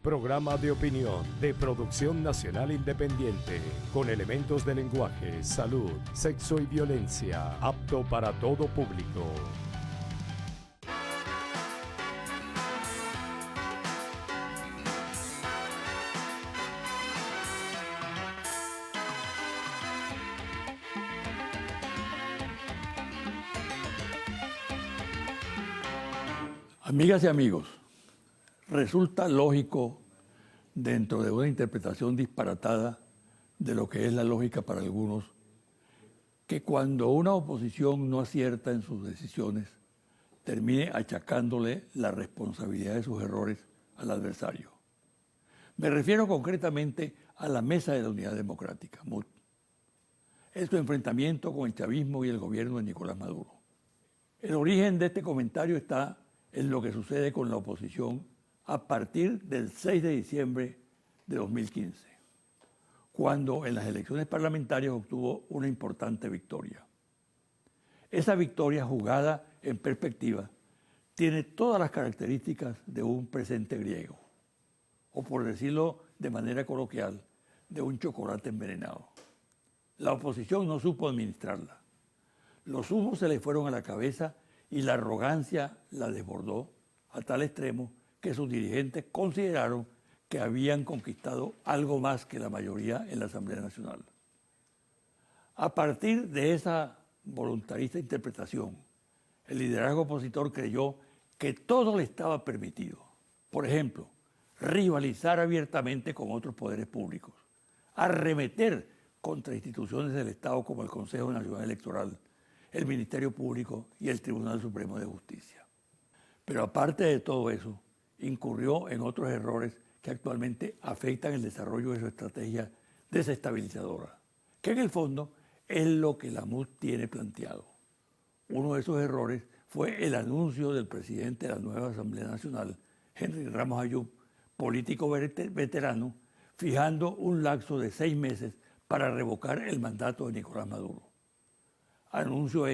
Programa de opinión de producción nacional independiente, con elementos de lenguaje, salud, sexo y violencia, apto para todo público. Amigas y amigos, resulta lógico, dentro de una interpretación disparatada de lo que es la lógica para algunos, que cuando una oposición no acierta en sus decisiones, termine achacándole la responsabilidad de sus errores al adversario. Me refiero concretamente a la Mesa de la Unidad Democrática, MUD, en su enfrentamiento con el chavismo y el gobierno de Nicolás Maduro. El origen de este comentario está en lo que sucede con la oposición a partir del 6 de diciembre de 2015, cuando en las elecciones parlamentarias obtuvo una importante victoria. Esa victoria, jugada en perspectiva, tiene todas las características de un presente griego, o por decirlo de manera coloquial, de un chocolate envenenado. La oposición no supo administrarla. Los humos se le fueron a la cabeza y la arrogancia la desbordó a tal extremo que sus dirigentes consideraron que habían conquistado algo más que la mayoría en la Asamblea Nacional. A partir de esa voluntarista interpretación, el liderazgo opositor creyó que todo le estaba permitido. Por ejemplo, rivalizar abiertamente con otros poderes públicos, arremeter contra instituciones del Estado como el Consejo Nacional Electoral, el Ministerio Público y el Tribunal Supremo de Justicia. Pero aparte de todo eso, incurrió en otros errores que actualmente afectan el desarrollo de su estrategia desestabilizadora, que en el fondo es lo que la MUD tiene planteado. Uno de esos errores fue el anuncio del presidente de la nueva Asamblea Nacional, Henry Ramos Ayub, político veterano, fijando un lapso de 6 meses para revocar el mandato de Nicolás Maduro. Anuncio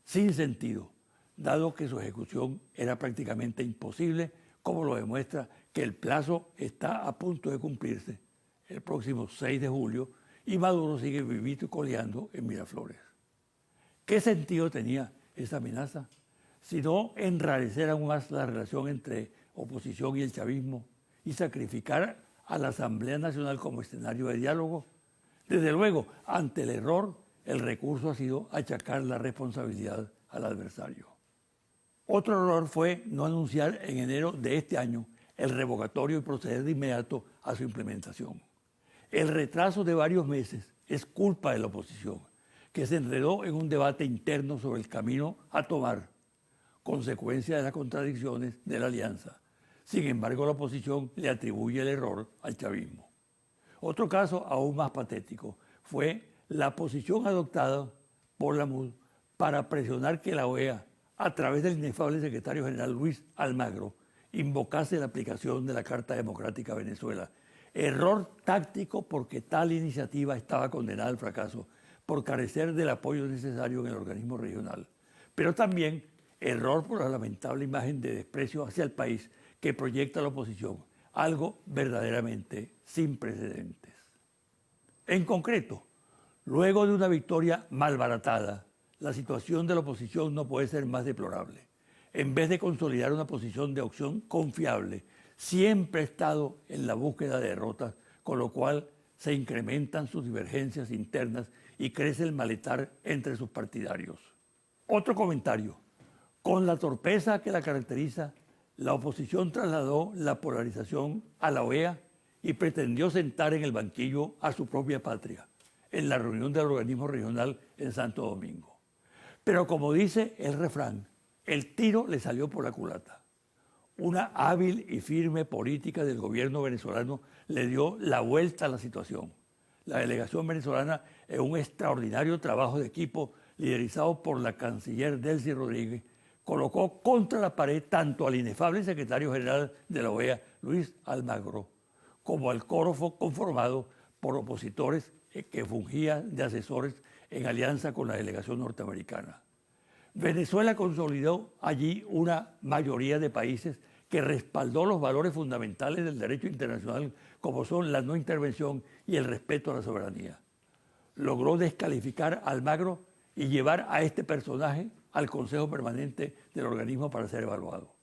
sin sentido, dado que su ejecución era prácticamente imposible, como lo demuestra que el plazo está a punto de cumplirse el próximo 6 de julio y Maduro sigue vivito y coleando en Miraflores. ¿Qué sentido tenía esa amenaza? Sino enrarecer aún más la relación entre oposición y el chavismo y sacrificar a la Asamblea Nacional como escenario de diálogo. Desde luego, ante el error, el recurso ha sido achacar la responsabilidad al adversario. Otro error fue no anunciar en enero de este año el revocatorio y proceder de inmediato a su implementación. El retraso de varios meses es culpa de la oposición, que se enredó en un debate interno sobre el camino a tomar, consecuencia de las contradicciones de la alianza. Sin embargo, la oposición le atribuye el error al chavismo. Otro caso aún más patético fue la posición adoptada por la MUD para presionar que la OEA, a través del inefable secretario general Luis Almagro, invocase la aplicación de la Carta Democrática a Venezuela. Error táctico porque tal iniciativa estaba condenada al fracaso por carecer del apoyo necesario en el organismo regional. Pero también error por la lamentable imagen de desprecio hacia el país que proyecta la oposición, algo verdaderamente sin precedentes. En concreto, luego de una victoria malbaratada, la situación de la oposición no puede ser más deplorable. En vez de consolidar una posición de opción confiable, siempre ha estado en la búsqueda de derrotas, con lo cual se incrementan sus divergencias internas y crece el malestar entre sus partidarios. Otro comentario. Con la torpeza que la caracteriza, la oposición trasladó la polarización a la OEA y pretendió sentar en el banquillo a su propia patria, en la reunión del organismo regional en Santo Domingo. Pero como dice el refrán, el tiro le salió por la culata. Una hábil y firme política del gobierno venezolano le dio la vuelta a la situación. La delegación venezolana, en un extraordinario trabajo de equipo liderizado por la canciller Delcy Rodríguez, colocó contra la pared tanto al inefable secretario general de la OEA, Luis Almagro, como al coro conformado por opositores que fungían de asesores en alianza con la delegación norteamericana. Venezuela consolidó allí una mayoría de países que respaldó los valores fundamentales del derecho internacional, como son la no intervención y el respeto a la soberanía. Logró descalificar a Almagro y llevar a este personaje al Consejo Permanente del organismo para ser evaluado.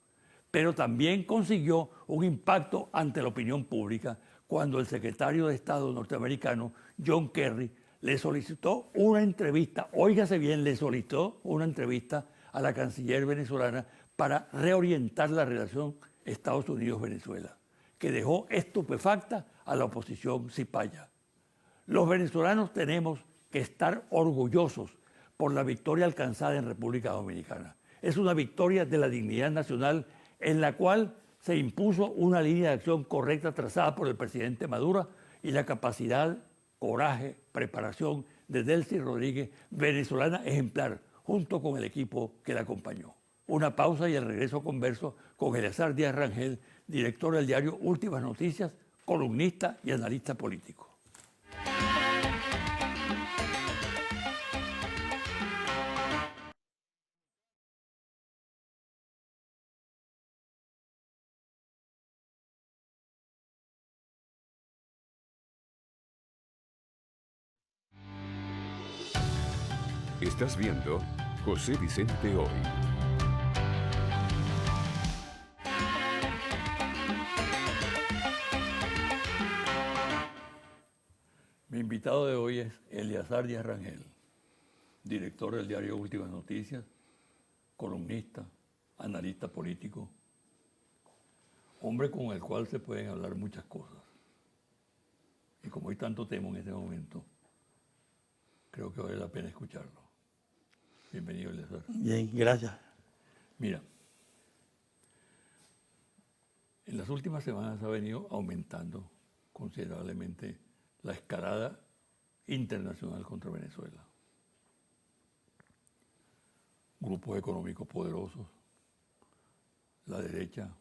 Pero también consiguió un impacto ante la opinión pública cuando el secretario de Estado norteamericano, John Kerry, le solicitó una entrevista, óigase bien, le solicitó una entrevista a la canciller venezolana para reorientar la relación Estados Unidos-Venezuela, que dejó estupefacta a la oposición cipaya. Los venezolanos tenemos que estar orgullosos por la victoria alcanzada en República Dominicana. Es una victoria de la dignidad nacional en la cual se impuso una línea de acción correcta trazada por el presidente Maduro y la capacidad, coraje, preparación de Delcy Rodríguez, venezolana ejemplar, junto con el equipo que la acompañó. Una pausa y el regreso converso con Eleazar Díaz Rangel, director del diario Últimas Noticias, columnista y analista político. Estás viendo José Vicente Hoy. Mi invitado de hoy es Eleazar Díaz Rangel, director del diario Últimas Noticias, columnista, analista político, hombre con el cual se pueden hablar muchas cosas. Y como hay tanto tema en este momento, creo que vale la pena escucharlo. Bienvenido, Eleazar. Bien, gracias. Mira, en las últimas semanas ha venido aumentando considerablemente la escalada internacional contra Venezuela. Grupos económicos poderosos, la derecha,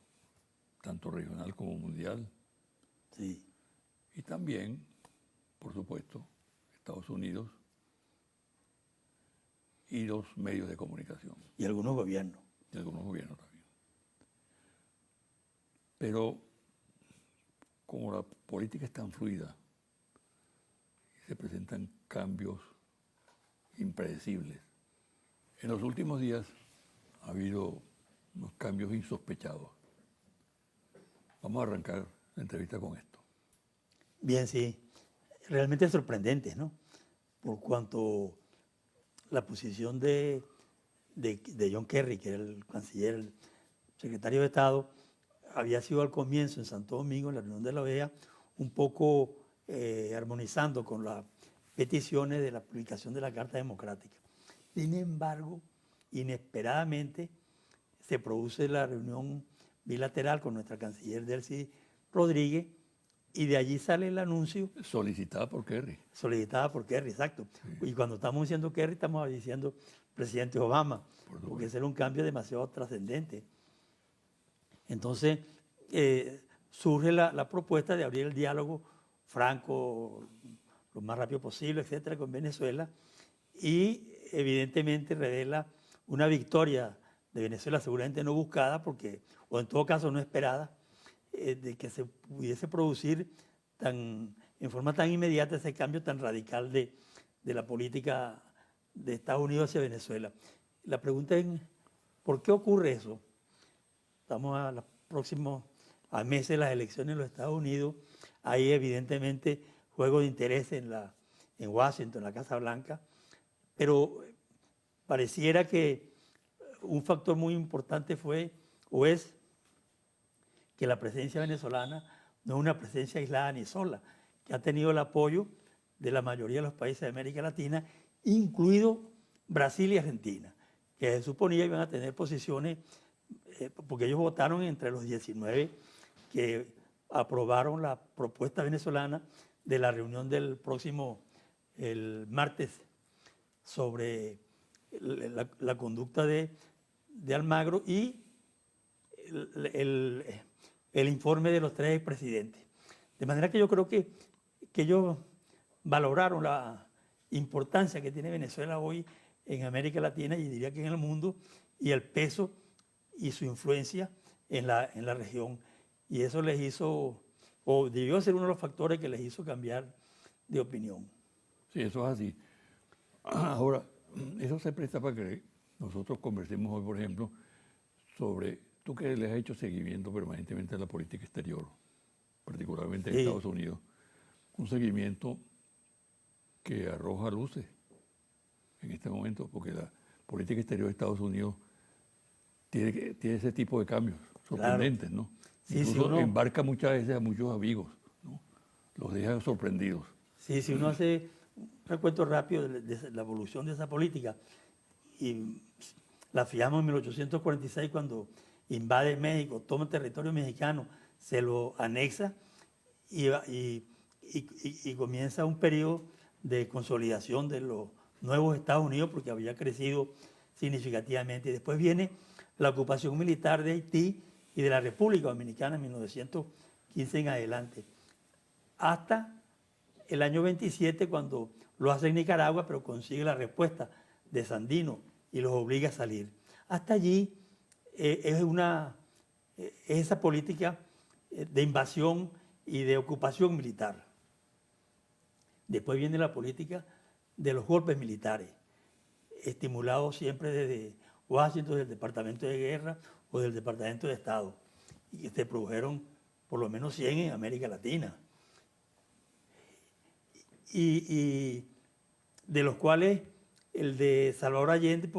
tanto regional como mundial, Sí. y también, por supuesto, Estados Unidos y los medios de comunicación. Y algunos gobiernos. Y algunos gobiernos también. Pero como la política es tan fluida y se presentan cambios impredecibles, en los últimos días ha habido unos cambios insospechados. Vamos a arrancar la entrevista con esto. Bien, sí. Realmente sorprendente, ¿no? Por cuanto la posición de John Kerry, que era el canciller, el secretario de Estado, había sido al comienzo en Santo Domingo, en la reunión de la OEA, un poco armonizando con las peticiones de la publicación de la Carta Democrática. Sin embargo, inesperadamente se produce la reunión bilateral con nuestra canciller Delcy Rodríguez y de allí sale el anuncio. Solicitada por Kerry. Solicitada por Kerry, exacto. Sí. Y cuando estamos diciendo Kerry, estamos diciendo presidente Obama, porque ese era un cambio demasiado trascendente. Entonces, surge la propuesta de abrir el diálogo franco, lo más rápido posible, etcétera, con Venezuela, y evidentemente revela una victoria de Venezuela seguramente no buscada, porque, o en todo caso no esperada, de que se pudiese producir en forma tan inmediata ese cambio tan radical de la política de Estados Unidos hacia Venezuela. La pregunta es, ¿por qué ocurre eso? Estamos a los próximos meses de las elecciones en los Estados Unidos. Hay evidentemente juego de interés en Washington, en la Casa Blanca, pero pareciera que un factor muy importante fue o es que la presencia venezolana no es una presencia aislada ni sola, que ha tenido el apoyo de la mayoría de los países de América Latina, incluido Brasil y Argentina, que se suponía iban a tener posiciones, porque ellos votaron entre los 19 que aprobaron la propuesta venezolana de la reunión del próximo, el martes, sobre la conducta de Almagro y el informe de los 3 presidentes. De manera que yo creo que ellos valoraron la importancia que tiene Venezuela hoy en América Latina y diría que en el mundo, y el peso y su influencia en la región. Y eso les hizo, o debió ser uno de los factores que les hizo cambiar de opinión. Sí, eso es así. Ahora, eso se presta para que nosotros conversemos hoy, por ejemplo, sobre, tú que le has hecho seguimiento permanentemente a la política exterior, particularmente en Estados Unidos, un seguimiento que arroja luces en este momento, porque la política exterior de Estados Unidos tiene ese tipo de cambios sorprendentes, ¿no? Sí, Incluso embarca muchas veces a muchos amigos, ¿no? Los deja sorprendidos. Sí, si uno hace un recuento rápido de la evolución de esa política, y la fijamos en 1846 cuando invade México, toma el territorio mexicano, se lo anexa y comienza un periodo de consolidación de los nuevos Estados Unidos porque había crecido significativamente. Después viene la ocupación militar de Haití y de la República Dominicana en 1915 en adelante, hasta el año 27 cuando lo hace en Nicaragua, pero consigue la respuesta de Sandino y los obliga a salir. Hasta allí es esa política de invasión y de ocupación militar. Después viene la política de los golpes militares, estimulados siempre desde Washington, del Departamento de Guerra o del Departamento de Estado, y que se produjeron por lo menos 100 en América Latina. Y de los cuales el de Salvador Allende,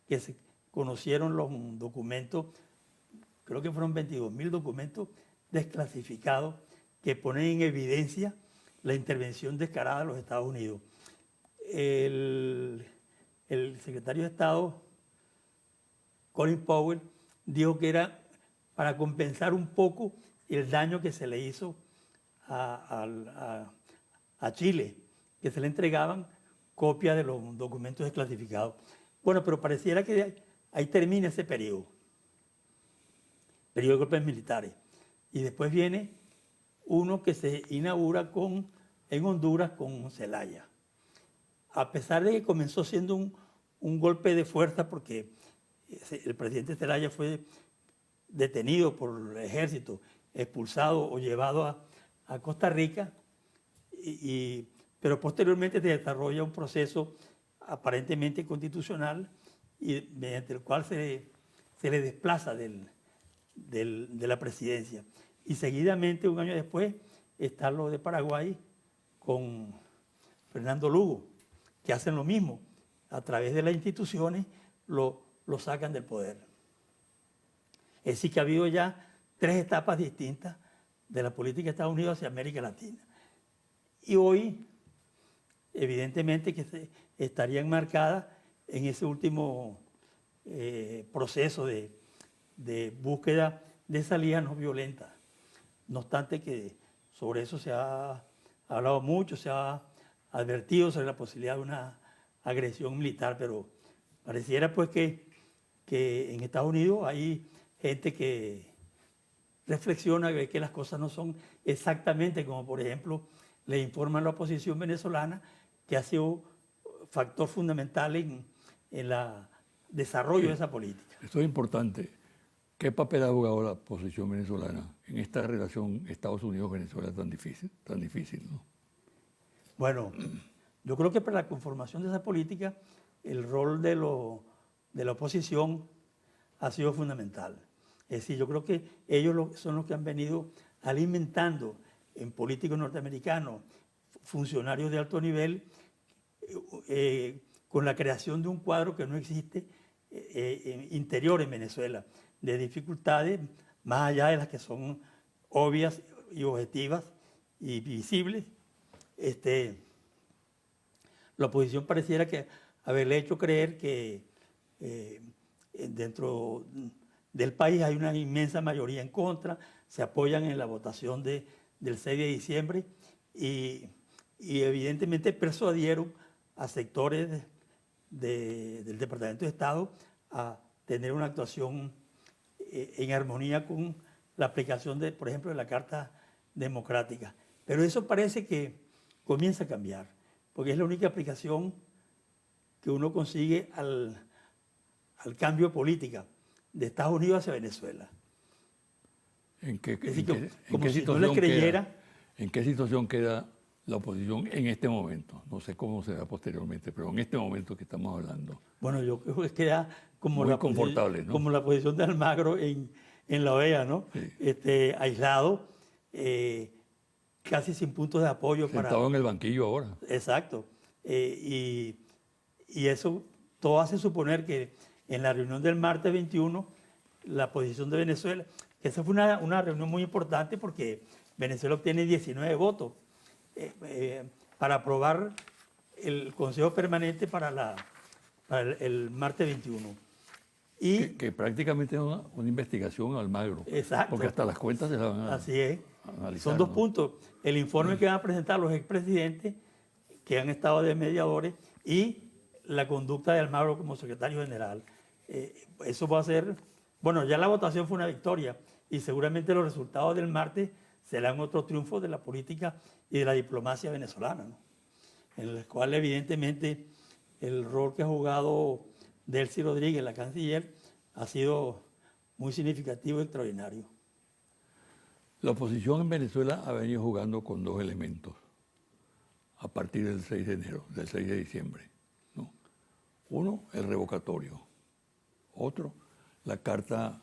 que se conocieron los documentos, creo que fueron 22.000 documentos desclasificados que ponen en evidencia la intervención descarada de los Estados Unidos. El secretario de Estado, Colin Powell, dijo que era para compensar un poco el daño que se le hizo a Chile, que se le entregaban copias de los documentos desclasificados. Bueno, pero pareciera que ahí termina ese periodo de golpes militares. Y después viene uno que se inaugura en Honduras con Zelaya. A pesar de que comenzó siendo un golpe de fuerza, porque el presidente Zelaya fue detenido por el ejército, expulsado o llevado a Costa Rica, pero posteriormente se desarrolla un proceso aparentemente constitucional y mediante el cual se le desplaza de la presidencia. Y seguidamente, un año después, está lo de Paraguay con Fernando Lugo, que hacen lo mismo. A través de las instituciones lo sacan del poder. Es decir, que ha habido ya 3 etapas distintas de la política de Estados Unidos hacia América Latina. Y hoy, evidentemente, que estaría enmarcada en ese último proceso de búsqueda de salidas no violentas. No obstante que sobre eso se ha hablado mucho, se ha advertido sobre la posibilidad de una agresión militar, pero pareciera pues que en Estados Unidos hay gente que reflexiona, ve que las cosas no son exactamente como, por ejemplo, le informa la oposición venezolana, que ha sido factor fundamental en el desarrollo de esa política. Esto es importante. ¿Qué papel ha jugado la oposición venezolana en esta relación Estados Unidos-Venezuela tan difícil, ¿no? Bueno, yo creo que para la conformación de esa política, el rol de la oposición ha sido fundamental. Es decir, yo creo que ellos son los que han venido alimentando en políticos norteamericanos, funcionarios de alto nivel, con la creación de un cuadro que no existe interior en Venezuela, de dificultades más allá de las que son obvias y objetivas y visibles. La oposición pareciera que haberle hecho creer que dentro del país hay una inmensa mayoría en contra, se apoyan en la votación del 6 de diciembre y evidentemente persuadieron a sectores del Departamento de Estado a tener una actuación en armonía con la aplicación, por ejemplo, de la Carta Democrática. Pero eso parece que comienza a cambiar, porque es la única aplicación que uno consigue al cambio de política de Estados Unidos hacia Venezuela. ¿En qué, Es decir, en qué- en como qué si no situación le creyera. ¿En qué situación queda la oposición en este momento? No sé cómo será posteriormente, pero en este momento que estamos hablando. Bueno, yo creo que queda como, Muy confortable, ¿no? como la posición de Almagro en la OEA, ¿no? Sí. Aislado, casi sin puntos de apoyo Sentado en el banquillo ahora. Exacto. Y eso todo hace suponer que en la reunión del martes 21, la posición de Venezuela, que esa fue una reunión muy importante porque Venezuela obtiene 19 votos para aprobar el Consejo Permanente para el martes 21. Y, Que prácticamente es una investigación al Almagro. exacto. Porque hasta las cuentas se las van a Así es. analizar. Son dos ¿no? puntos. El informe que van a presentar los expresidentes que han estado de mediadores y la conducta de Almagro como secretario general. Eso va a ser, bueno, ya la votación fue una victoria y seguramente los resultados del martes serán otro triunfo de la política y de la diplomacia venezolana, ¿no? En el cual evidentemente el rol que ha jugado Delcy Rodríguez, la canciller, ha sido muy significativo y extraordinario. La oposición en Venezuela ha venido jugando con dos elementos a partir del 6 de enero, del 6 de diciembre. ¿no? Uno, el revocatorio. Otro, la Carta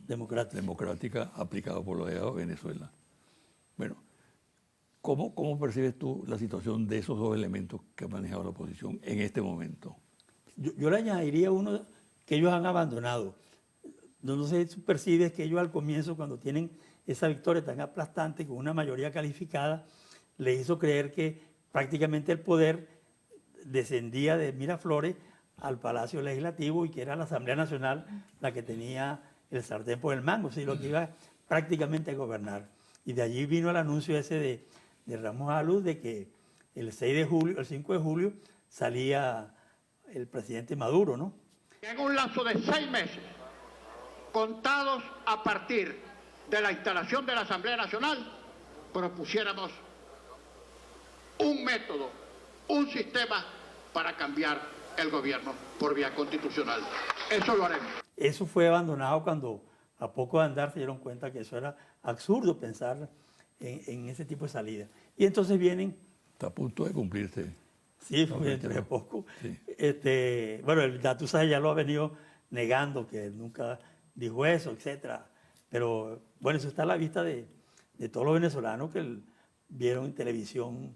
Democrática aplicada por la OEA a Venezuela. Bueno, ¿cómo percibes tú la situación de esos dos elementos que ha manejado la oposición en este momento? Yo le añadiría uno que ellos han abandonado. No sé si tú percibes que ellos al comienzo, cuando tienen esa victoria tan aplastante con una mayoría calificada, le hizo creer que prácticamente el poder descendía de Miraflores al Palacio Legislativo y que era la Asamblea Nacional la que tenía el sartén por el mango, sí, lo que iba prácticamente a gobernar. Y de allí vino el anuncio ese de Ramos Aluz de que el 5 de julio salía el presidente Maduro, ¿no? En un lapso de 6 meses, contados a partir de la instalación de la Asamblea Nacional, propusiéramos un método, un sistema para cambiar el gobierno por vía constitucional. Eso lo haremos. Eso fue abandonado cuando a poco de andar se dieron cuenta que eso era absurdo pensar en ese tipo de salida. Y entonces vienen... Está a punto de cumplirse. Sí, fue dentro de poco. Sí. Bueno, el Gattuso ya lo ha venido negando, que nunca dijo eso, etcétera. Pero bueno, eso está a la vista de todos los venezolanos que vieron en televisión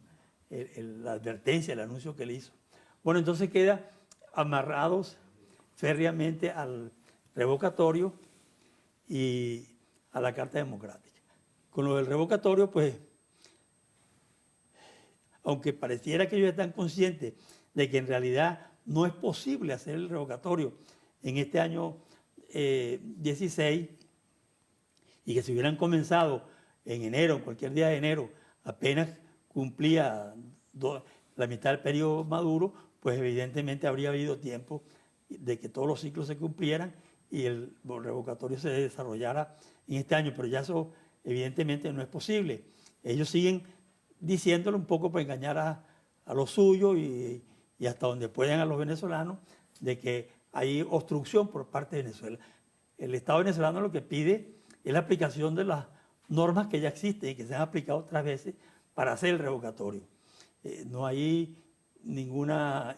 la advertencia, el anuncio que él hizo. Bueno, entonces queda amarrados férreamente al revocatorio y a la Carta Democrática. Con lo del revocatorio, pues, aunque pareciera que ellos están conscientes de que en realidad no es posible hacer el revocatorio en este año 16 y que si hubieran comenzado en enero, en cualquier día de enero, apenas cumplía la mitad del periodo Maduro, pues evidentemente habría habido tiempo de que todos los ciclos se cumplieran y el revocatorio se desarrollara en este año, pero ya eso evidentemente no es posible. Ellos siguen diciéndolo un poco para engañar a los suyos y hasta donde puedan a los venezolanos de que hay obstrucción por parte de Venezuela. El Estado venezolano lo que pide es la aplicación de las normas que ya existen y que se han aplicado otras veces para hacer el revocatorio. No hay ninguna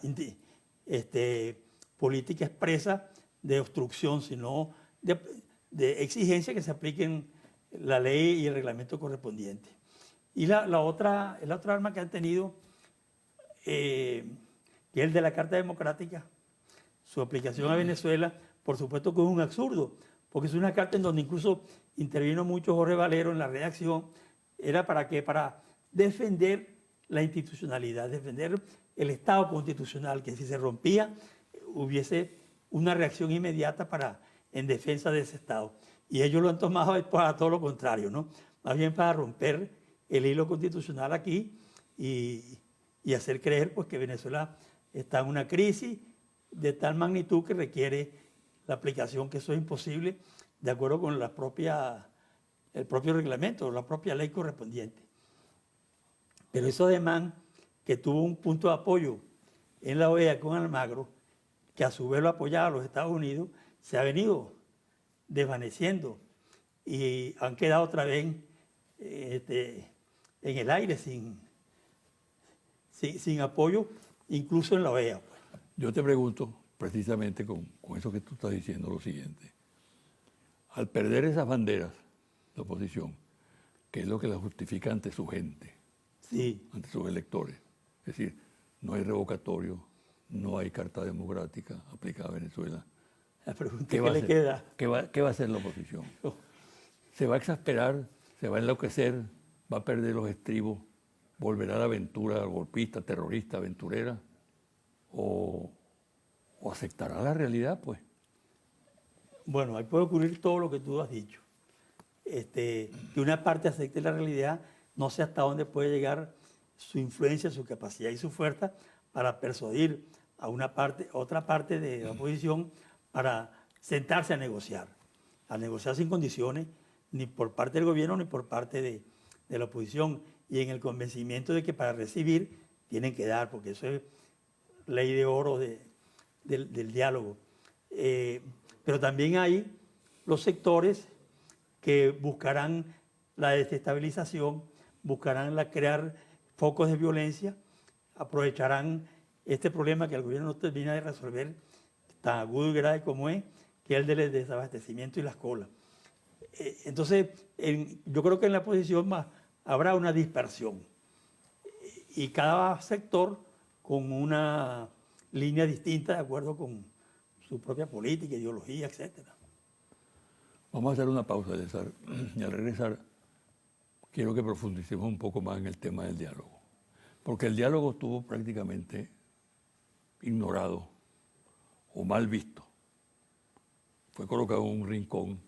política expresa de obstrucción, sino de exigencia que se apliquen la ley y el reglamento correspondiente. Y el otra arma que han tenido, que es el de la Carta Democrática, su aplicación a Venezuela, por supuesto que es un absurdo, porque es una carta en donde incluso intervino mucho Jorge Valero en la redacción. ¿Era para qué? Para defender la institucionalidad, defender el Estado constitucional, que si se rompía hubiese una reacción inmediata en defensa de ese Estado. Y ellos lo han tomado para todo lo contrario, ¿no? Más bien para romper el hilo constitucional aquí y hacer creer pues, que Venezuela está en una crisis de tal magnitud que requiere la aplicación, que eso es imposible de acuerdo con el propio reglamento, la propia ley correspondiente. Pero eso además que tuvo un punto de apoyo en la OEA con Almagro, que a su vez lo apoyaba a los Estados Unidos, se ha venido desvaneciendo y han quedado otra vez en el aire sin apoyo, incluso en la OEA. Pues. Yo te pregunto, precisamente con eso que tú estás diciendo, lo siguiente. Al perder esas banderas, la oposición, ¿qué es lo que la justifica ante su gente, sí, ante sus electores? Es decir, no hay revocatorio, no hay carta democrática aplicada a Venezuela. La pregunta ¿qué le queda? ¿Qué va a hacer la oposición? ¿Se va a exasperar? ¿Se va a enloquecer? ¿Va a perder los estribos? ¿Volverá a la aventura golpista, terrorista, aventurera? ¿O aceptará la realidad, pues? Bueno, ahí puede ocurrir todo lo que tú has dicho. Que una parte acepte la realidad, no sé hasta dónde puede llegar su influencia, su capacidad y su fuerza para persuadir a otra parte de la oposición para sentarse a negociar sin condiciones, ni por parte del gobierno ni por parte de la oposición, y en el convencimiento de que para recibir tienen que dar, porque eso es ley de oro del diálogo. Pero también hay los sectores que buscarán la desestabilización, buscarán crear focos de violencia, aprovecharán este problema que el gobierno no termina de resolver, tan agudo y grave como es, que es el del desabastecimiento y las colas. Entonces, yo creo que en la oposición habrá una dispersión y cada sector con una línea distinta de acuerdo con su propia política, ideología, etc. Vamos a hacer una pausa, César, y al regresar quiero que profundicemos un poco más en el tema del diálogo, porque el diálogo estuvo prácticamente ignorado o mal visto. Fue colocado en un rincón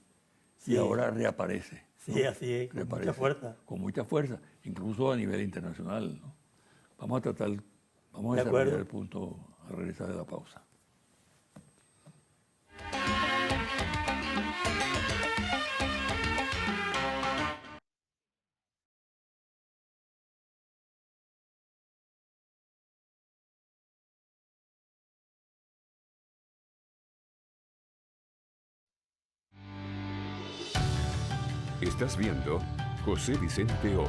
y ahora reaparece. Sí, ¿no? Así es, con mucha fuerza. Con mucha fuerza, incluso a nivel internacional, ¿no? Vamos a desarrollar el punto al regresar de la pausa. Estás viendo José Vicente Hoy.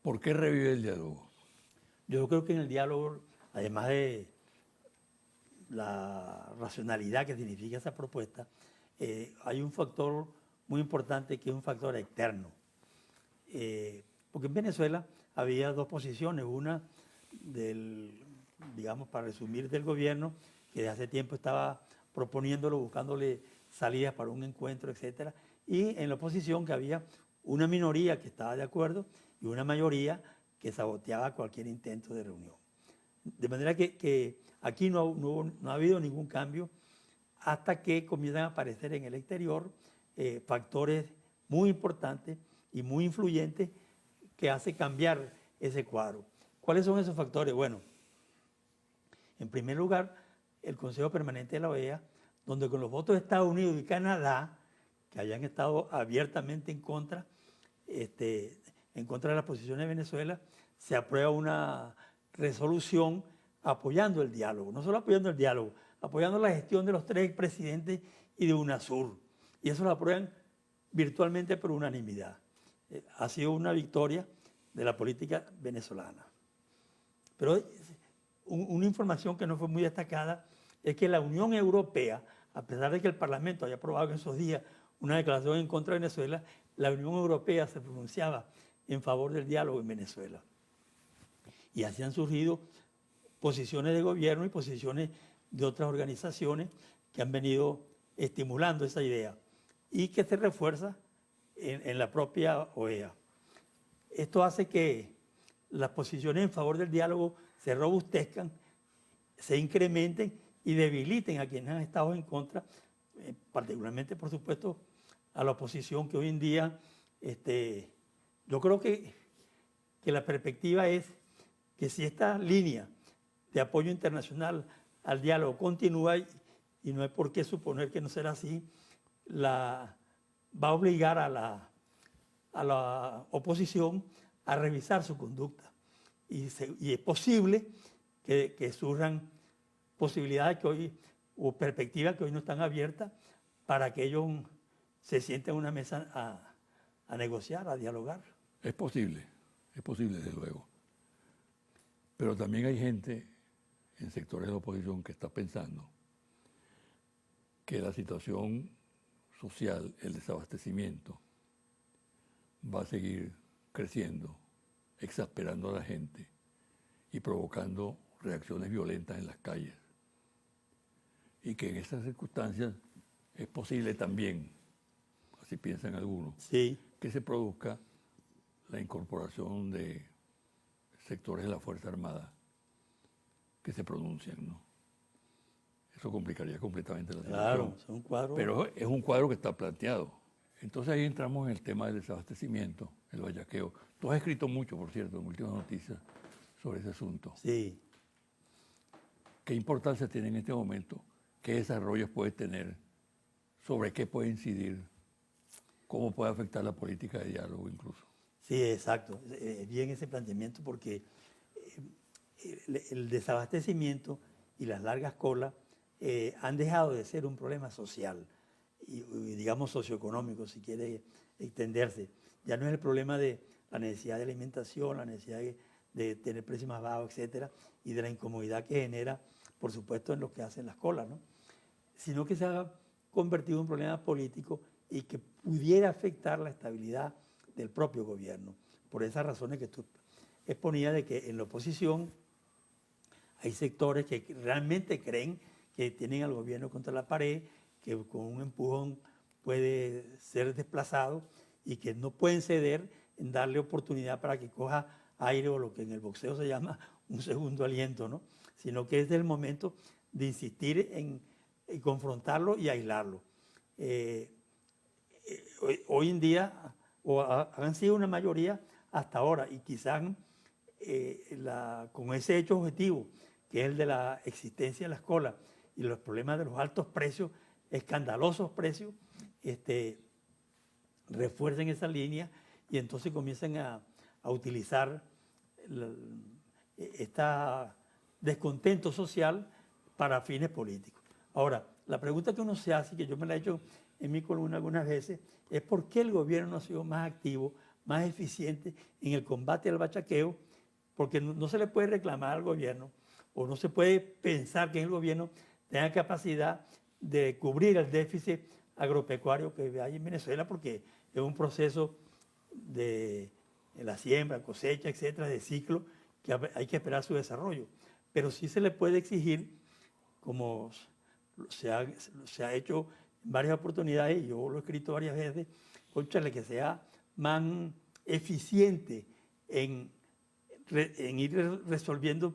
¿Por qué revive el diálogo? Yo creo que en el diálogo, además de la racionalidad que significa esa propuesta, hay un factor muy importante que es un factor externo. Porque en Venezuela había dos posiciones, una digamos, para resumir, del gobierno, que desde hace tiempo estaba proponiéndolo, buscándole salidas para un encuentro, etc. Y en la oposición que había una minoría que estaba de acuerdo y una mayoría que saboteaba cualquier intento de reunión. De manera que aquí no ha habido ningún cambio hasta que comienzan a aparecer en el exterior factores muy importantes y muy influyentes que hacen cambiar ese cuadro. ¿Cuáles son esos factores? Bueno, en primer lugar, el Consejo Permanente de la OEA, donde con los votos de Estados Unidos y Canadá, que hayan estado abiertamente en contra de las posiciones de Venezuela, se aprueba una resolución apoyando el diálogo. No solo apoyando el diálogo, apoyando la gestión de los 3 presidentes y de UNASUR. Y eso lo aprueban virtualmente por unanimidad. Ha sido una victoria de la política venezolana. Pero una información que no fue muy destacada es que la Unión Europea, a pesar de que el Parlamento haya aprobado en esos días una declaración en contra de Venezuela, la Unión Europea se pronunciaba en favor del diálogo en Venezuela. Y así han surgido posiciones de gobierno y posiciones de otras organizaciones que han venido estimulando esa idea y que se refuerza en la propia OEA. Esto hace que las posiciones en favor del diálogo se robustezcan, se incrementen y debiliten a quienes han estado en contra, particularmente, por supuesto, a la oposición que hoy en día, yo creo que la perspectiva es que si esta línea de apoyo internacional al diálogo continúa, y no hay por qué suponer que no será así, va a obligar a la oposición a revisar su conducta. Y es posible que surjan posibilidades que hoy, o perspectivas que hoy no están abiertas para que ellos se sienten en una mesa a negociar, a dialogar. Es posible desde luego. Pero también hay gente en sectores de la oposición que está pensando que la situación social, el desabastecimiento, va a seguir creciendo, exasperando a la gente y provocando reacciones violentas en las calles. Y que en esas circunstancias es posible también, así piensan algunos, Sí. que se produzca la incorporación de sectores de la Fuerza Armada que se pronuncian, ¿no? Eso complicaría completamente la situación. Claro, es un cuadro. Pero es un cuadro que está planteado. Entonces ahí entramos en el tema del desabastecimiento, el vallaqueo. Tú has escrito mucho, por cierto, en Últimas Noticias sobre ese asunto. Sí. ¿Qué importancia tiene en este momento? ¿Qué desarrollos puede tener? ¿Sobre qué puede incidir? ¿Cómo puede afectar la política de diálogo incluso? Sí, exacto. Bien ese planteamiento porque el desabastecimiento y las largas colas han dejado de ser un problema social y digamos socioeconómico, si quiere extenderse. Ya no es el problema de la necesidad de alimentación, la necesidad de tener precios más bajos, etcétera, y de la incomodidad que genera, por supuesto, en lo que hacen las colas, ¿no? Sino que se ha convertido en un problema político y que pudiera afectar la estabilidad del propio gobierno. Por esas razones que tú exponías de que en la oposición hay sectores que realmente creen que tienen al gobierno contra la pared, que con un empujón puede ser desplazado y que no pueden ceder en darle oportunidad para que coja aire o lo que en el boxeo se llama un segundo aliento, ¿no? Sino que es el momento de insistir en confrontarlo y aislarlo. Hoy en día, han sido una mayoría hasta ahora, y quizás con ese hecho objetivo, que es el de la existencia de la escuela y los problemas de los altos precios, escandalosos precios, refuercen esa línea y entonces comiencen a utilizar este descontento social para fines políticos. Ahora, la pregunta que uno se hace, que yo me la he hecho en mi columna algunas veces, es por qué el gobierno no ha sido más activo, más eficiente en el combate al bachaqueo, porque no se le puede reclamar al gobierno o no se puede pensar que el gobierno tenga capacidad de cubrir el déficit agropecuario que hay en Venezuela, porque es un proceso de la siembra, cosecha, etcétera, de ciclo, que hay que esperar su desarrollo. Pero sí se le puede exigir, como se ha hecho en varias oportunidades, y yo lo he escrito varias veces, cónchale, que sea más eficiente en ir resolviendo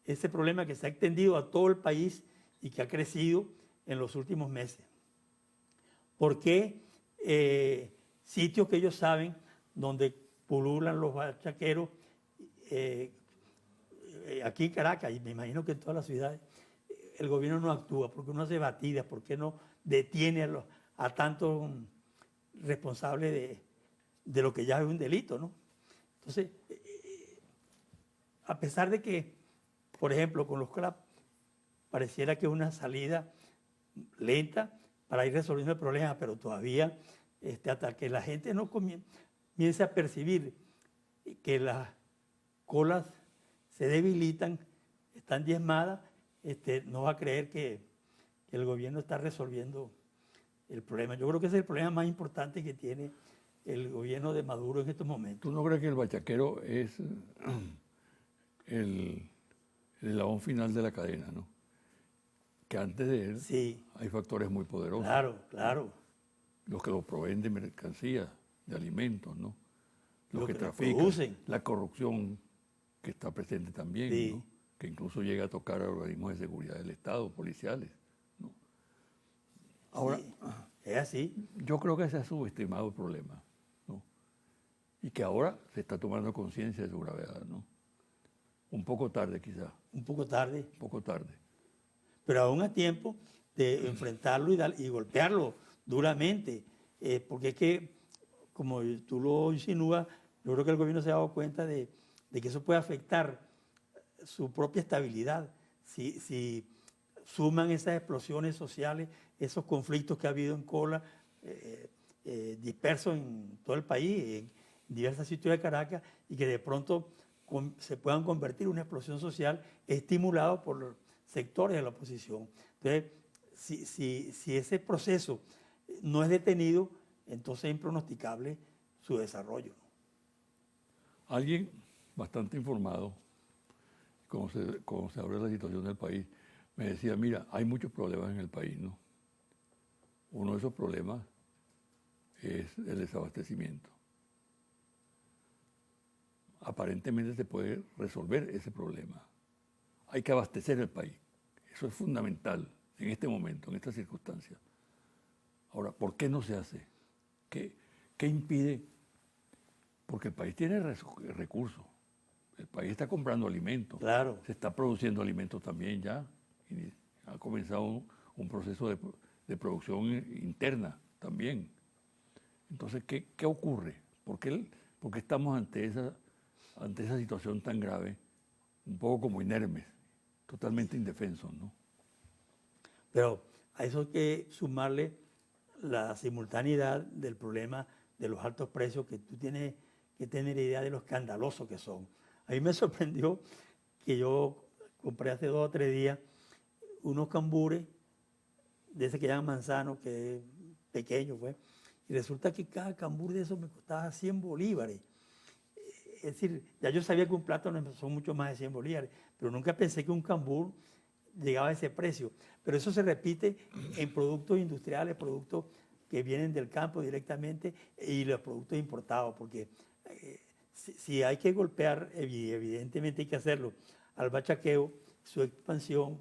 ese problema que se ha extendido a todo el país y que ha crecido en los últimos meses. ¿Por qué sitios que ellos saben donde pululan los bachaqueros, aquí en Caracas, y me imagino que en todas las ciudades, el gobierno no actúa? ¿Por qué no hace batidas? ¿Por qué no detiene a tantos responsables de lo que ya es un delito, ¿no? Entonces, a pesar de que, por ejemplo, con los CLAP, pareciera que es una salida lenta para ir resolviendo el problema, pero todavía hasta que la gente no comience a percibir que las colas se debilitan, están diezmadas, no va a creer que el gobierno está resolviendo el problema. Yo creo que ese es el problema más importante que tiene el gobierno de Maduro en estos momentos. ¿Tú no crees que el bachaquero es el eslabón final de la cadena, no? Que antes de él Sí. hay factores muy poderosos. Claro, claro. Los que lo proveen de mercancías, de alimentos, ¿no? Los que lo trafican, producen. la corrupción que está presente también, Sí. ¿no? Que incluso llega a tocar a organismos de seguridad del Estado, policiales, ¿no? Ahora, Sí, es así. yo creo que se ha subestimado el problema, ¿no? Y que ahora se está tomando conciencia de su gravedad, ¿no? Un poco tarde quizás, Un poco tarde, un poco tarde. pero aún a tiempo de enfrentarlo y golpearlo duramente. Porque es que, como tú lo insinúas, yo creo que el gobierno se ha dado cuenta de que eso puede afectar su propia estabilidad. Si suman esas explosiones sociales, esos conflictos que ha habido en Cola, dispersos en todo el país, en diversos sitios de Caracas, y que de pronto se puedan convertir en una explosión social estimulado por los sectores de la oposición. Entonces, si ese proceso no es detenido, entonces es impronosticable su desarrollo. Alguien bastante informado, conocedor de la situación del país, me decía, mira, hay muchos problemas en el país, ¿no? Uno de esos problemas es el desabastecimiento. Aparentemente se puede resolver ese problema. Hay que abastecer el país. Eso es fundamental en este momento, en estas circunstancias. Ahora, ¿por qué no se hace? ¿Qué impide? Porque el país tiene recursos. El país está comprando alimentos. Claro. Se está produciendo alimentos también ya. Y ha comenzado un proceso de producción interna también. Entonces, ¿qué ocurre? ¿Por qué estamos ante esa situación tan grave, un poco como inermes, totalmente indefensos, ¿no? Pero a eso hay que sumarle la simultaneidad del problema de los altos precios, que tú tienes que tener idea de lo escandalosos que son. A mí me sorprendió que yo compré hace 2 o 3 días unos cambures de ese que llaman manzano, que es pequeño, pues, y resulta que cada cambur de esos me costaba 100 bolívares. Es decir, ya yo sabía que un plátano son mucho más de 100 bolívares, pero nunca pensé que un cambur llegaba a ese precio. Pero eso se repite en productos industriales, productos que vienen del campo directamente, y los productos importados, porque si hay que golpear, evidentemente hay que hacerlo, al bachaqueo, su expansión,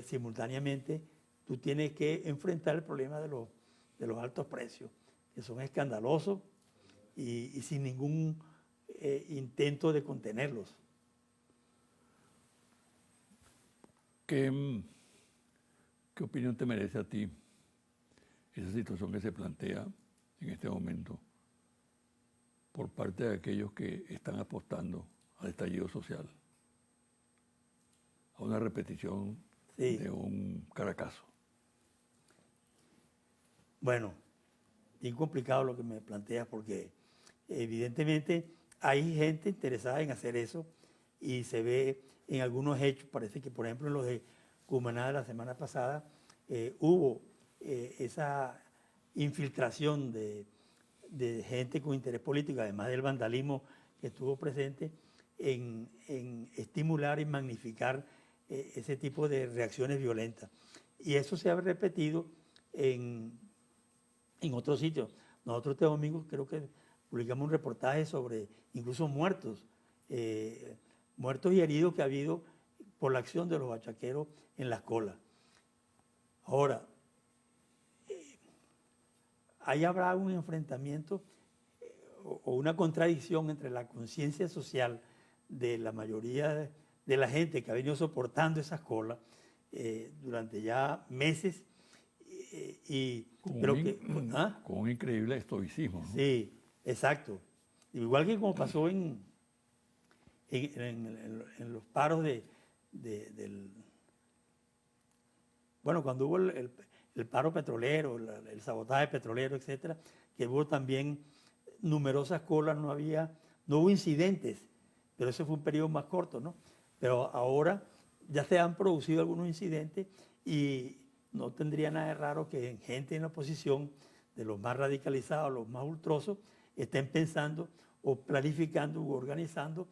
simultáneamente, tú tienes que enfrentar el problema de los altos precios, que son escandalosos y sin ningún intento de contenerlos. ¿Qué opinión te merece a ti esa situación que se plantea en este momento por parte de aquellos que están apostando al estallido social, a una repetición de un Caracazo? Bueno, bien complicado lo que me planteas, porque evidentemente hay gente interesada en hacer eso y se ve en algunos hechos. Parece que, por ejemplo, en los de Cumaná de la semana pasada hubo esa infiltración de gente con interés político, además del vandalismo que estuvo presente, en estimular y magnificar ese tipo de reacciones violentas. Y eso se ha repetido en otros sitios. Nosotros este domingo creo que publicamos un reportaje sobre incluso muertos y heridos que ha habido por la acción de los bachaqueros en las colas. Ahora, ahí habrá un enfrentamiento o una contradicción entre la conciencia social de la mayoría de la gente que ha venido soportando esas colas durante ya meses, con un increíble estoicismo, ¿no? Sí, exacto. Igual que como pasó en los paros bueno, cuando hubo el paro petrolero, el sabotaje petrolero, etcétera, que hubo también numerosas colas, no hubo incidentes, pero ese fue un periodo más corto, ¿no? Pero ahora ya se han producido algunos incidentes y no tendría nada de raro que gente en la oposición, de los más radicalizados, los más ultrosos, estén pensando o planificando u organizando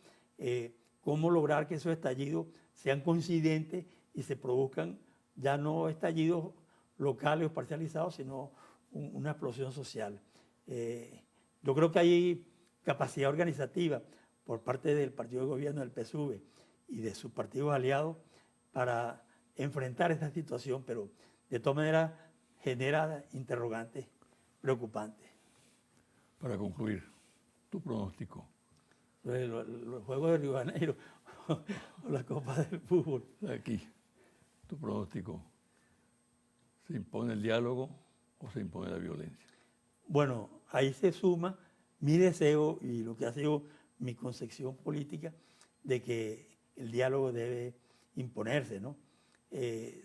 cómo lograr que esos estallidos sean coincidentes y se produzcan ya no estallidos locales o parcializados, sino una explosión social. Yo creo que hay capacidad organizativa por parte del partido de gobierno, del PSUV, y de sus partidos aliados para enfrentar esta situación, pero de todas maneras genera interrogantes preocupantes. Para concluir, tu pronóstico. Los Juegos de Río de Janeiro o la Copa del Fútbol. Aquí, tu pronóstico. ¿Se impone el diálogo o se impone la violencia? Bueno, ahí se suma mi deseo y lo que ha sido mi concepción política de que el diálogo debe imponerse, ¿no?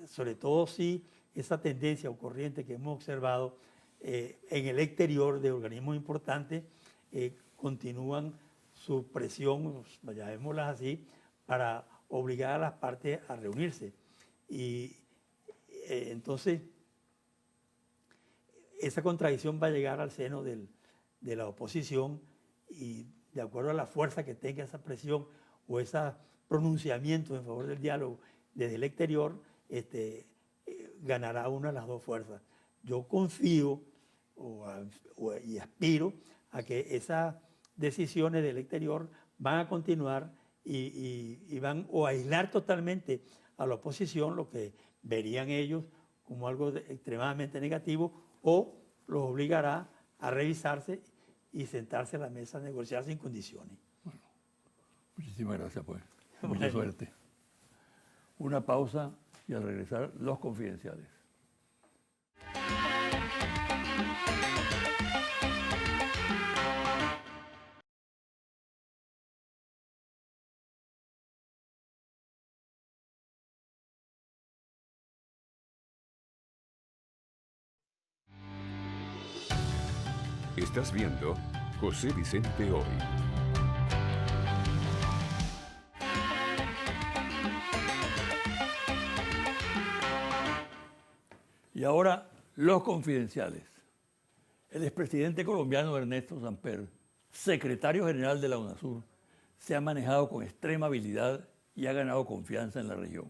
Sobre todo si esa tendencia o corriente que hemos observado en el exterior de organismos importantes continúan su presión, llamémoslas así, para obligar a las partes a reunirse. Y entonces, esa contradicción va a llegar al seno de la oposición y de acuerdo a la fuerza que tenga esa presión o ese pronunciamiento en favor del diálogo desde el exterior, ganará una de las dos fuerzas. Yo confío y aspiro a que esas decisiones del exterior van a continuar y van o a aislar totalmente a la oposición, lo que verían ellos como algo extremadamente negativo, o los obligará a revisarse y sentarse a la mesa a negociar sin condiciones. Bueno, muchísimas gracias, pues. Mucha suerte. Una pausa y al regresar, los confidenciales. Estás viendo José Vicente Hoy. Y ahora, los confidenciales. El expresidente colombiano Ernesto Samper, secretario general de la UNASUR, se ha manejado con extrema habilidad y ha ganado confianza en la región.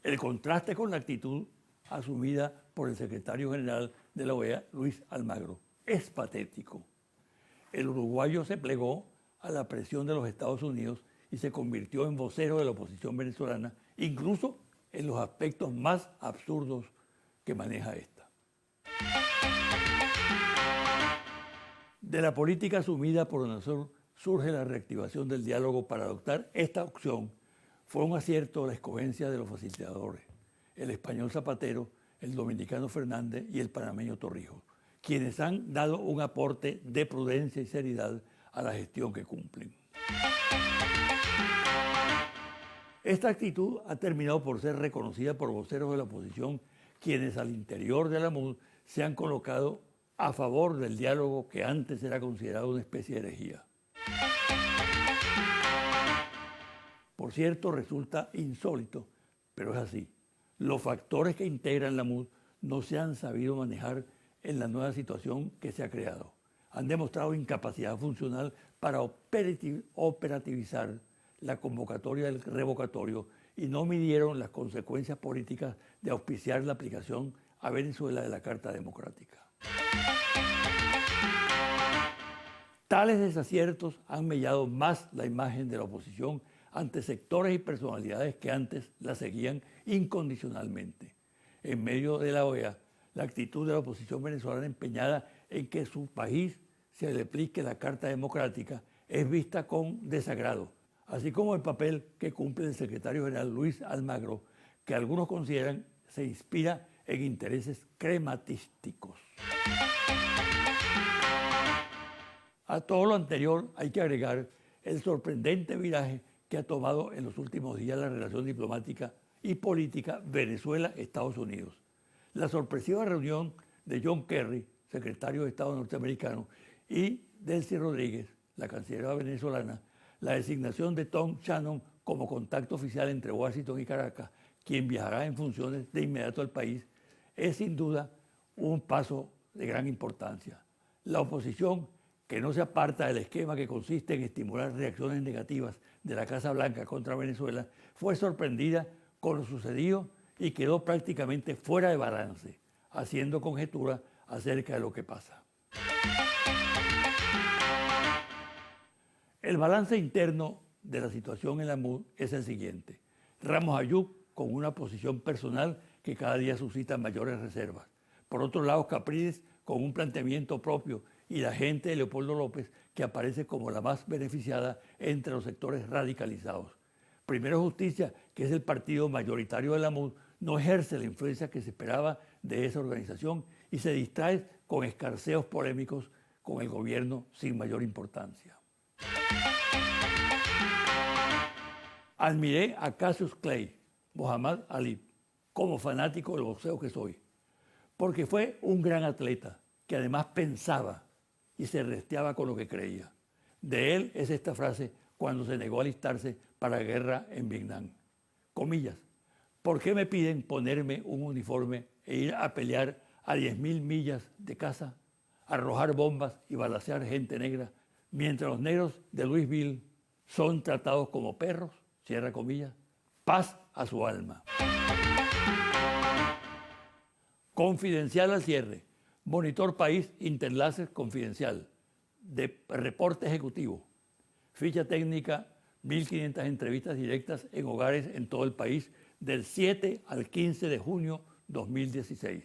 El contraste con la actitud asumida por el secretario general de la OEA, Luis Almagro, es patético. El uruguayo se plegó a la presión de los Estados Unidos y se convirtió en vocero de la oposición venezolana, incluso en los aspectos más absurdos que maneja esta. De la política asumida por UNASUR surge la reactivación del diálogo para adoptar esta opción. Fue un acierto la escogencia de los facilitadores, el español Zapatero, el dominicano Fernández y el panameño Torrijos, quienes han dado un aporte de prudencia y seriedad a la gestión que cumplen. Esta actitud ha terminado por ser reconocida por voceros de la oposición, quienes al interior de la MUD se han colocado a favor del diálogo que antes era considerado una especie de herejía. Por cierto, resulta insólito, pero es así. Los factores que integran la MUD no se han sabido manejar en la nueva situación que se ha creado. Han demostrado incapacidad funcional para operativizar la convocatoria del revocatorio y no midieron las consecuencias políticas de auspiciar la aplicación a Venezuela de la Carta Democrática. Tales desaciertos han mellado más la imagen de la oposición ante sectores y personalidades que antes la seguían incondicionalmente. En medio de la OEA, la actitud de la oposición venezolana empeñada en que su país se le aplique la Carta Democrática es vista con desagrado, así como el papel que cumple el secretario general Luis Almagro, que algunos consideran se inspira en intereses crematísticos. A todo lo anterior hay que agregar el sorprendente viraje que ha tomado en los últimos días la relación diplomática y política Venezuela-Estados Unidos. La sorpresiva reunión de John Kerry, secretario de Estado norteamericano, y Delcy Rodríguez, la canciller venezolana, la designación de Tom Shannon como contacto oficial entre Washington y Caracas, quien viajará en funciones de inmediato al país, es sin duda un paso de gran importancia. La oposición, que no se aparta del esquema que consiste en estimular reacciones negativas de la Casa Blanca contra Venezuela, fue sorprendida con lo sucedido y quedó prácticamente fuera de balance, haciendo conjetura acerca de lo que pasa. El balance interno de la situación en la MUD es el siguiente. Ramos Ayub con una posición personal que cada día suscita mayores reservas. Por otro lado, Capriles con un planteamiento propio y la gente de Leopoldo López que aparece como la más beneficiada entre los sectores radicalizados. Primero Justicia, que es el partido mayoritario de la MUD, no ejerce la influencia que se esperaba de esa organización y se distrae con escarceos polémicos con el gobierno sin mayor importancia. Admiré a Cassius Clay, Muhammad Ali, como fanático del boxeo que soy, porque fue un gran atleta que además pensaba y se resteaba con lo que creía. De él es esta frase cuando se negó a alistarse para la guerra en Vietnam. Comillas, ¿por qué me piden ponerme un uniforme e ir a pelear a 10.000 millas de casa, arrojar bombas y balacear gente negra, mientras los negros de Louisville son tratados como perros? Cierra comillas. Paz a su alma. Confidencial al cierre. Monitor País Interlaces Confidencial. De reporte ejecutivo. Ficha técnica, 1.500 entrevistas directas en hogares en todo el país del 7 al 15 de junio 2016.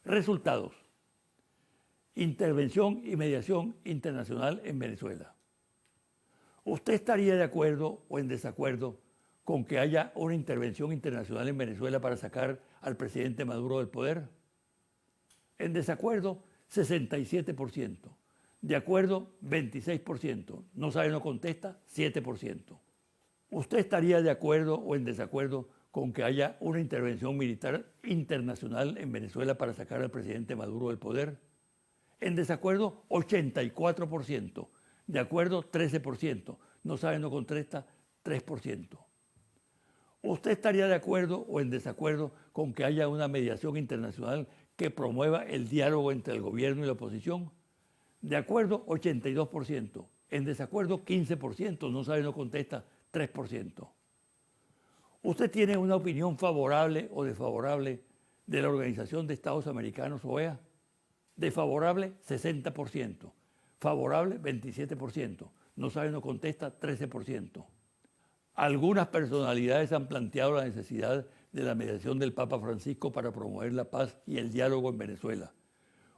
Resultados. Intervención y mediación internacional en Venezuela. ¿Usted estaría de acuerdo o en desacuerdo con que haya una intervención internacional en Venezuela para sacar al presidente Maduro del poder? En desacuerdo, 67%. De acuerdo, 26%. No sabe, no contesta, 7%. ¿Usted estaría de acuerdo o en desacuerdo con que haya una intervención militar internacional en Venezuela para sacar al presidente Maduro del poder? En desacuerdo, 84%. De acuerdo, 13%. No sabe, no contesta, 3%. ¿Usted estaría de acuerdo o en desacuerdo con que haya una mediación internacional que promueva el diálogo entre el gobierno y la oposición? De acuerdo, 82%. En desacuerdo, 15%. No sabe, no contesta, 3%. ¿Usted tiene una opinión favorable o desfavorable de la Organización de Estados Americanos, OEA? Desfavorable, 60%. Favorable, 27%. No sabe, no contesta, 13%. Algunas personalidades han planteado la necesidad de la mediación del Papa Francisco para promover la paz y el diálogo en Venezuela.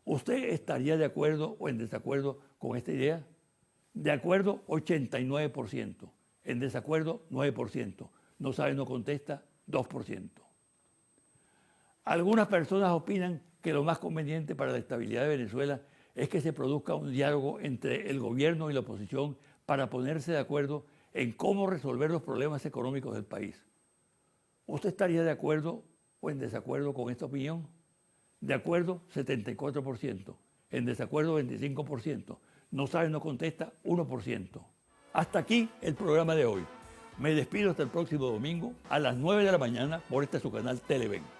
¿Usted estaría de acuerdo o en desacuerdo con esta idea? De acuerdo, 89%. En desacuerdo, 9%. No sabe, no contesta, 2%. Algunas personas opinan que lo más conveniente para la estabilidad de Venezuela es que se produzca un diálogo entre el gobierno y la oposición para ponerse de acuerdo en cómo resolver los problemas económicos del país. ¿Usted estaría de acuerdo o en desacuerdo con esta opinión? De acuerdo, 74%. En desacuerdo, 25%. No sabe, no contesta, 1%. Hasta aquí el programa de hoy. Me despido hasta el próximo domingo a las 9 de la mañana por este su canal Televen.